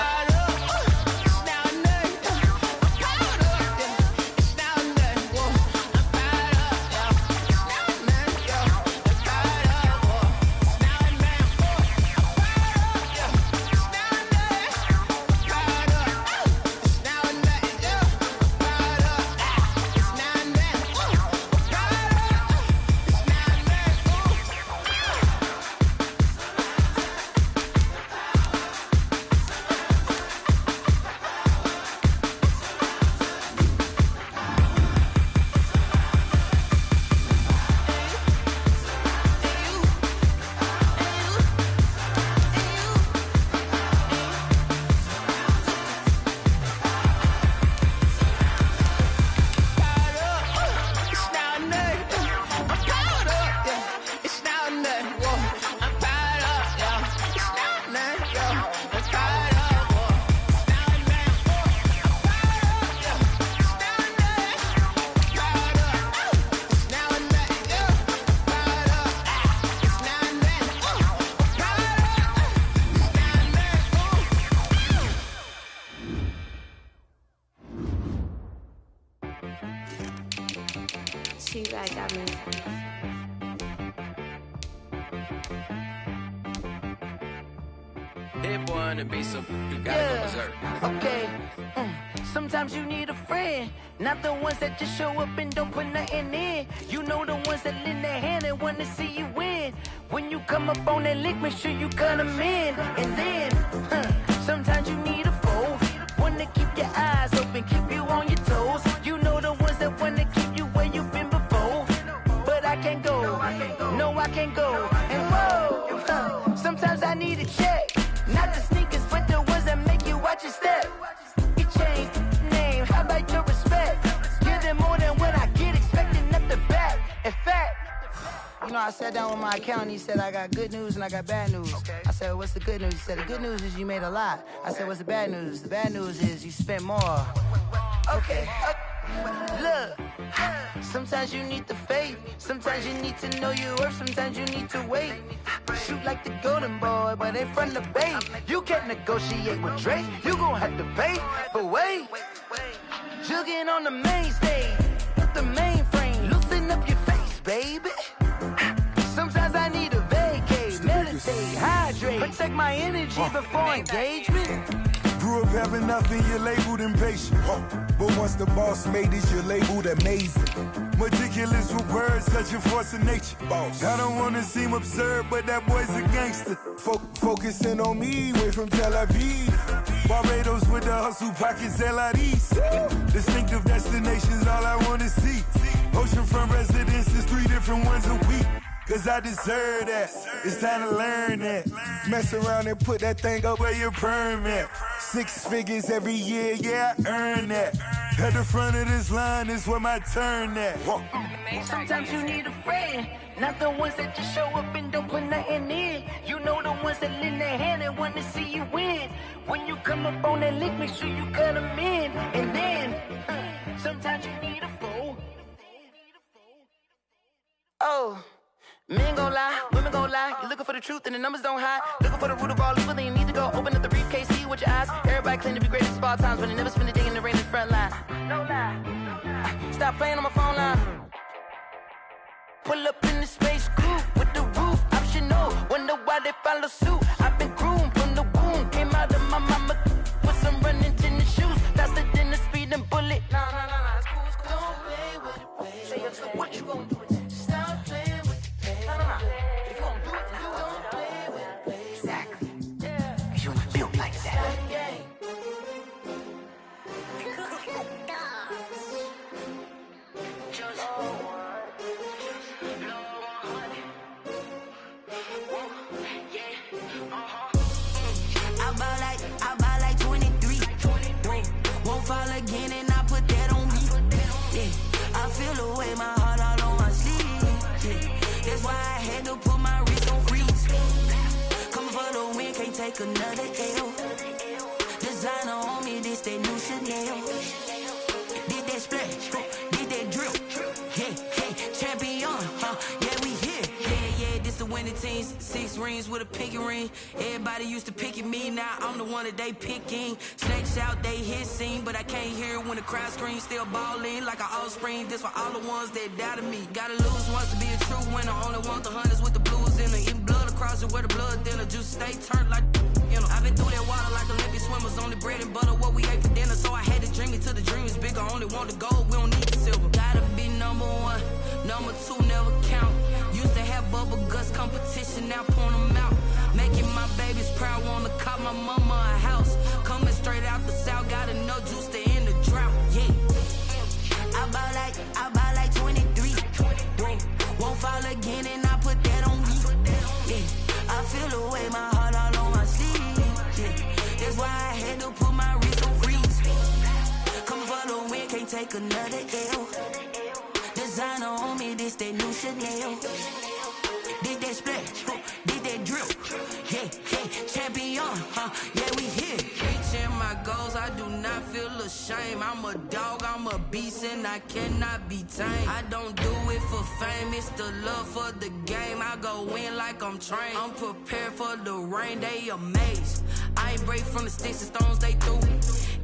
You guys got me. Hit boy on the beat, so you gotta go berserk. Okay. Sometimes you need a friend, not the ones that just show up and don't put nothing in. You know the ones that lend their hand and want to see you win. When you come up on that lick, make sure you cut them in. And then, sometimes you need a foe, one to keep your eyes open, keep you on your toes. You know the ones that want to keep you where you've been before. But I can't go, no I can't go. And whoa, sometimes I need a check. Not the sneakers, but the ones that make you watch your step. You change name, how about your respect? Give them more than what I get, expecting up the back. In fact, you know, I sat down with my accountant, he said, I got good news and I got bad news. Okay. I said, what's the good news? He said, the good news is you made a lot. I said, what's the bad news? The bad news is you spent more. Okay. Look, sometimes you need the faith, sometimes you need to know your worth, sometimes you need to wait. Shoot like the golden boy, but ain't from the bay. You can't negotiate with Drake, you gon' have to pay. But wait, jugging on the main stage, with the mainframe, loosen up your face, baby. Sometimes I need a vacate, meditate, hydrate, protect my energy before engagement. Grew up having nothing, you're labeled impatient. But once the boss made it, you're labeled amazing. Meticulous with words, such a force of nature. I don't wanna seem absurd, but that boy's a gangster. Focusing on me, way from Tel Aviv. Barbados with the hustle pockets, LIDs. Distinctive destinations, all I wanna see. Oceanfront residences, 3 different ones a week. Cause I deserve that, it's time to learn that. Mess around and put that thing up where your permit. 6 figures every year, yeah, I earn that. At the front of this line is where my turn at. Sometimes you need a friend, not the ones that just show up and don't put nothing in. You know the ones that lend their hand and want to see you win. When you come up on that lick, make sure you cut them in. And then, sometimes you need a foe. Oh. Men gon' lie, women gon' lie. You're looking for the truth and the numbers don't hide. Looking for the root of all evil, then you need to go open up the briefcase, see with your eyes. Everybody claim to be greatest of all times, but they never spend a day in the rain in the front line. No lie. Stop playing on my phone line. Pull up in the space coupe with the roof optional. Wonder why they follow suit. I've been groomed from the womb. Came out of my mama with some running tennis shoes. Faster than the speeding bullet. No, it's cool, it's cool. Don't play with it, baby. What you gonna do? Again, and I put that on me. Yeah, I feel the way, my heart all on my sleeve. Yeah, that's why I had to put my wrist on freeze. Coming for the win, can't take another L. Designer on me, this that new Chanel. Did that splash, did that drip. Hey, champion, yeah, we here. Yeah, this the win. winning teams, 6 rings with a pinky ring. Everybody used to picking me, now I'm the one that they picking. Snakes out, they hissing, but I can't hear when the crowd screams. Still balling like an offspring. This for all the ones that doubted me. Gotta lose once to be a true winner. Only want the hunters with the blues in it. Eating blood across it where the blood thinner. Juice stay turned like you know. I've been through that water like Olympic swimmers. Only bread and butter what we ate for dinner. So I had to dream it till the dream is bigger. Only want the gold, we don't need the silver. Gotta be number 1, number 2 never count. Used to have bubble guts competition, now point them out. Making my babies proud, wanna cop my mama a house. Coming straight out the south, gotta know juice to end the drought. Yeah. I buy like 23. Won't fall again and I put that on me. Yeah. I feel the way my heart all on my sleeve. Yeah. That's why I had to put my wrist on freeze. Coming for the win, can't take another L. Designer on me, this that new Chanel. Did that splash, did that drill. Yeah, champion, yeah, we here. Reaching my goals, I do not feel ashamed. I'm a dog, I'm a beast, and I cannot be tamed. I don't do it for fame, it's the love for the game. I go in like I'm trained. I'm prepared for the rain, they amazed. I ain't break from the sticks and stones they threw.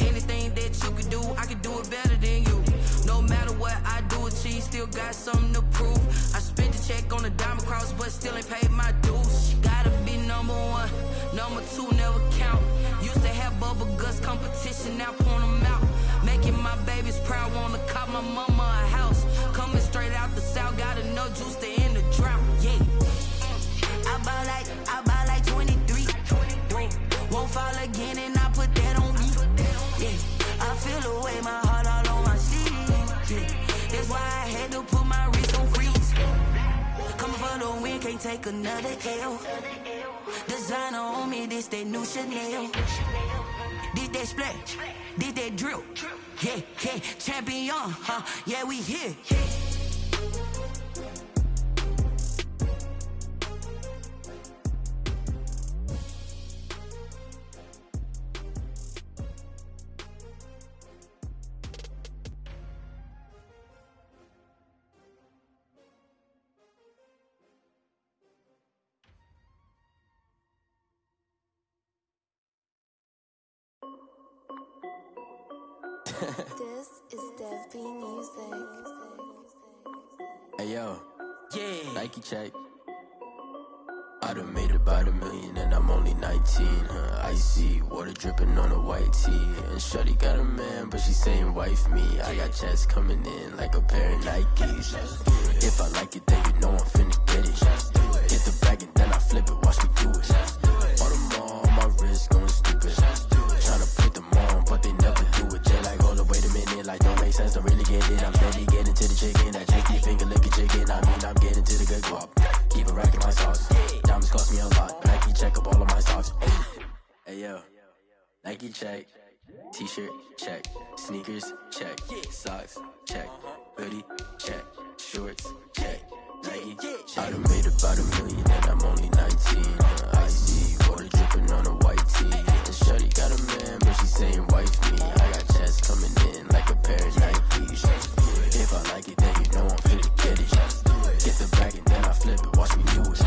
Anything that you could do, I could do it better than you. No matter what I do, achieve, still got something to prove. I spent the check on the diamond cross, but still ain't paid my dues. Gotta be number 1, number 2 never count. Used to have bubble guts competition, now point them out. Making my babies proud, wanna cop my mama a house. Coming straight out the south, gotta know juice to end the drought. Yeah. I buy like 23. Won't fall again and I put that on me. Yeah. I feel the way my heart all on my sleeve. Yeah. That's why I had to put my wrist on freeze. Coming for the win, can't take another L. Designer on me, this that new Chanel. Did that splash, did that drill. Yeah, champion, yeah, we here. This is Dev B Music. Hey yo, Yeah. Nike check. I done made about $1 million and I'm only 19. Icy water dripping on a white tee. And shorty got a man, but she saying wife me. I got checks coming in like a pair of Nikes. If I like it, then you know I'm finna get it. Hit the bag and then I flip it, watch me do it. All the more on my wrist going stupid. Tryna put them on, but they never do it. They like, hold up, wait a minute, like don't make sense, don't really get it. I'm steady getting to the chicken, that tasty finger licking chicken. I mean, I'm getting to the good guap. Keep it racking my sauce. Diamonds cost me a lot. Nike check up all of my stocks. Hey yo, Nike check. T-shirt check. Sneakers check. Socks check. Hoodie check. Shorts check. Nike check. I done made about $1 million and I'm only 19. Icy water dripping on a white tee. And shorty got a man, but she saying wife me. I got checks coming in like a pair of Nikes. If I like it, then you know I'm finna get it. Get the bag and then I flip it, watch me do it.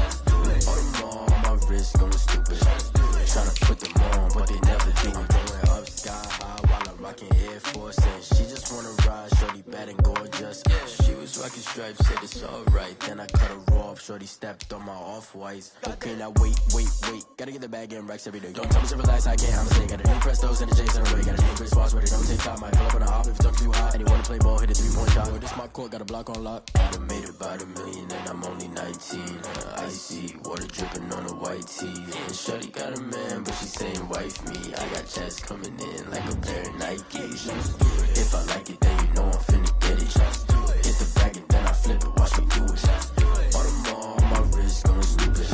All the more on my wrist going stupid. Tryna put them on, but they never do it. Going up sky high while I'm rocking Air Force. And she just wanna ride, shorty bad and gorgeous. She was rocking stripes, said it's alright. Then I cut her off, shorty stepped on my off-whites. Okay, now wait. Gotta get the bag and racks every day. Don't tell me to relax, I can't, I'm saying. Got a new Prestos and a Jason away. Got a new Chris Foss, where they don't take time. Might pull up on a hop if it's talking too hot. And he wanna play ball, hit a 3-point shot. Well, this my court, got a block on lock. I done made about $1 million and I'm only 19. Icy water dripping on a white tee. And shorty got a man, but she saying wife me. I got checks coming in like a pair of Nikes. If I like it, then you know I'm finna get it. Hit the bag and then I flip it, watch me do it. All the more on my wrist going stupid.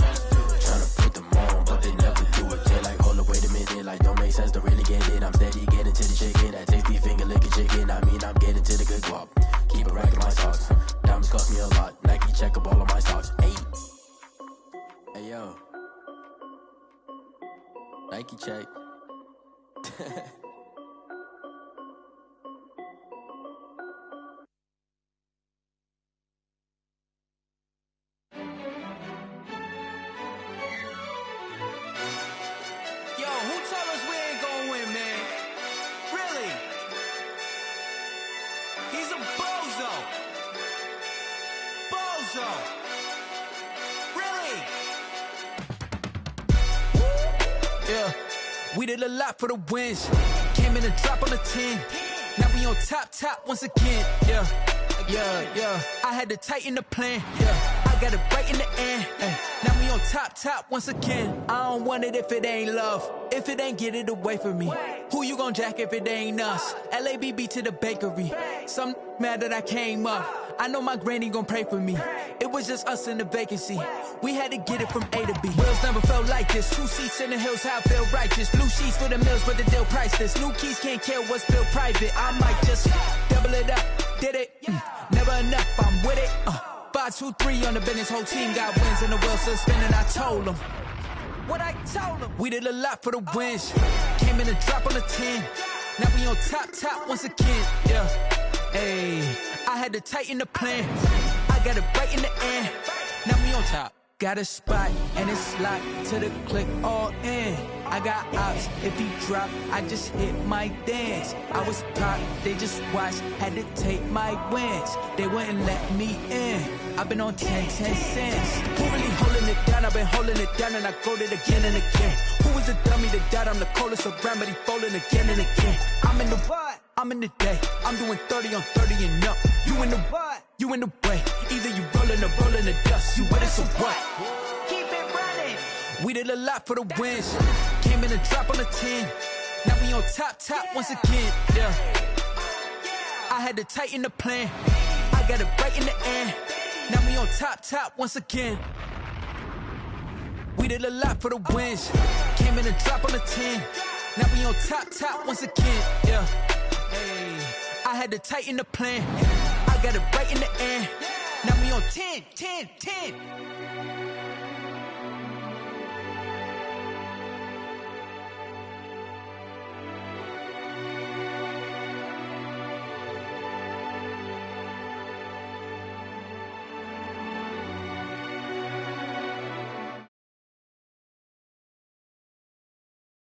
Tryna put them on, but they never do it. They like, hold up, wait a minute, like don't make sense, don't really get it. I'm steady getting to the chicken, that tasty finger licking chicken. I mean, I'm getting to the good guap. Keep it racking my socks. Diamonds cost me a lot. Nike check up all of my stocks. Hey yo, Nike check. yeah. We did a lot for the wins. Came in a drop on the 10. Now we on top once again, yeah. I had to tighten the plan, yeah. I got it right in the end, now we on top once again. I don't want it if it ain't love. If it ain't, get it away from me. Who you gon' jack if it ain't us? LABB to the bakery. Some mad that I came up. I know my granny gon' pray for me. It was just us in the vacancy. We had to get it from A to B. Wheels never felt like this. 2 seats in the hills, how I feel righteous. Blue sheets for the mills, but the deal priceless. New keys can't care what's still private. I might just double it up. Did it? Never enough, I'm with it. 5, 2, 3 on the business. Whole team got wins and the wheels still spinning. I told them what I told them. We did a lot for the wins. Came in a drop on the 10. Now we on top once again, yeah. Ayy, I had to tighten the plan. I got it right in the end. Now we on top. Got a spot and it's locked to the click all in. I got ops, if he drop, I just hit my dance. I was pop, they just watched, had to take my wins. They wouldn't let me in. I've been on 10 cents. Who really holding it down? I've been holding it down and I go it again and again. Who was the dummy that died? I'm the coldest around, but he folding again and again. I'm in the what? I'm in the day. I'm doing 30 on 30 and up. You in the what? You in the way. Either you rolling or rolling the dust. You with us or what? Keep it running. We did a lot for the wins. Came in a drop on the 10. Now we on top once again, yeah. I had to tighten the plan. I got it right in the end. Now we on top once again. We did a lot for the wins. Came in a drop on the 10. Now we on top once again, yeah. Hey, I had to tighten the plan. I got it right in the end. Now we on 10.